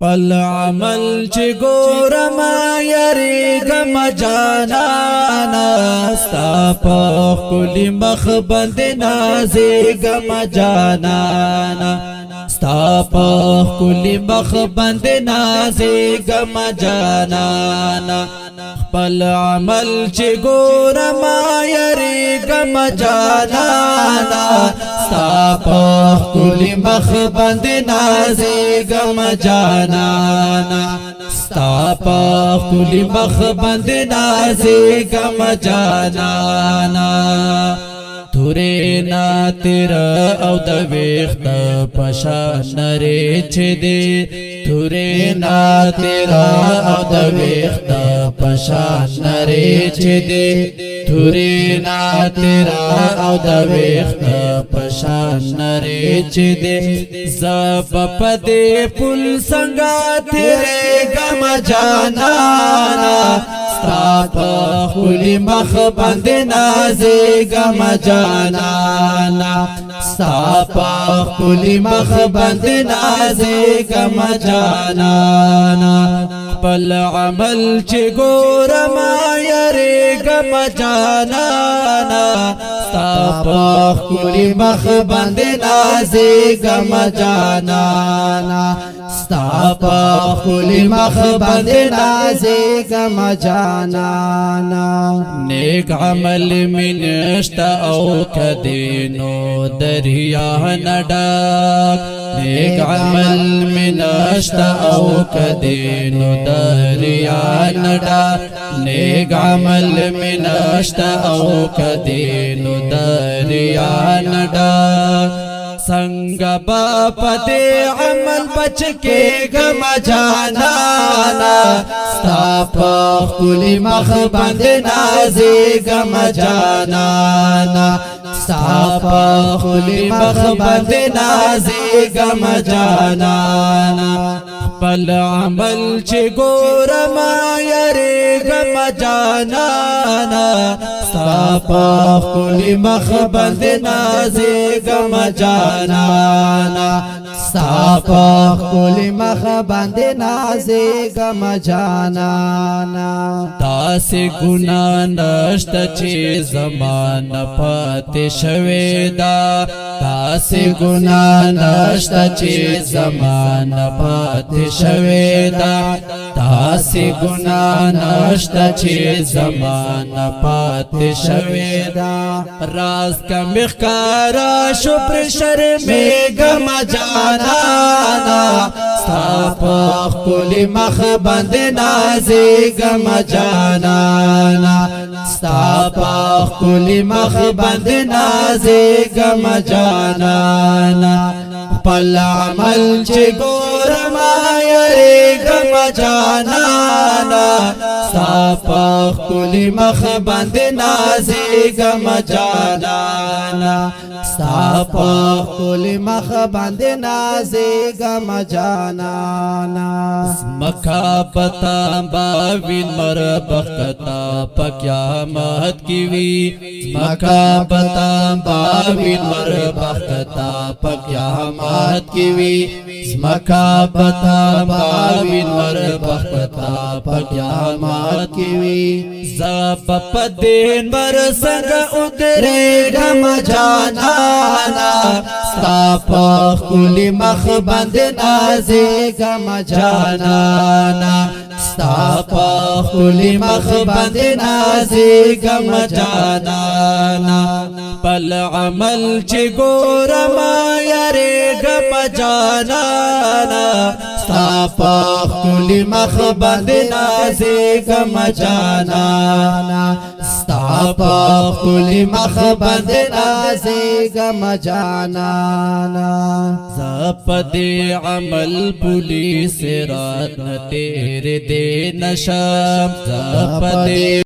پل عمل چی گورم یریگم جانانا ستا پا کلی مخ بند نازیگم جانانا ستا پا کلی مخ بند نازیگم جانانا پل عمل چی گورم یریگم جانانا ستا پا کلی مخ بند نازیگم جانانا ستا پا کلی مخ بند نازیگم جانانا تورینا تیرا او دا ویخت پشان نری چه دی تورینا تیرا او دا ویخت پشان نری چه دی تورینا تیرا او دا ویخت پشان نری چه دی زب پدی پل سنگا تیرے گم جانانا ستا پا خلی مخ بند نازیگم جانانا ستا پا خلی مخ بند نازیگم جانانا پل عمل چی گورم یریگم جانانا ستا پا خلی مخ بند نازیگم جانانا ستا پا خلی مخ بند نازیگم جانانا نیک عمل منشتا او کدینو دریا نڈاک نیک عمل منشتا او کدینو دریا نڈاک نیک عمل منشتا او کدینو دریا نڈاک संग बाप दे अमल बच के गम जानाना स्ताप खुली मख बंद नाजे गम जानाना स्ताप खुली मख बंद नाजे गम जानाना पल अमल चे गोरम यरे गम जानाना स्ताप खुली मख बंद नाजे गम जानाना सापा खुली मख बंद नाज़ेगम जानाना तासे गुना नष्ट चे ज़मान पाते शवेदा तासे गुना नष्ट चे ज़मान पाते शवेदा तासे गुना नष्ट चे ज़मान पाते शवेदा राज का मिख्कारा शुप्र शर्मेगम जानाना सापा खुली मख बंद नाज़ेगम जानाना सापा खुली मख बंद नाज़ेगम जानाना पल अमल चे गोरम यरेगम जानाना सापा खुली मख बंद नाज़ेगम जानाना सापा खुली मख बंद नाज़ेगम जानाना मखा पता बाविन मर बखता पक्यामत कीवी मखा पता बाविन मर बखता पक्यामत कीवी मखा पता बाविन मर बखता पक्यामत कीवी ज़ब पदेन बर संग उतरेगम जानाना सापा खुली मख बंद नाज़ेगम जानाना सापा खुली मख बंद नाज़ेगम जानाना पल अमल चे गोरम यरेगम जानाना सापा खुली मख बंद नाज़ेगम जानाना सापा खुली मख बंद नाज़ेगम जानाना ज़पदे अमल पुलिस रात न तेरे दे नशा ज़पदे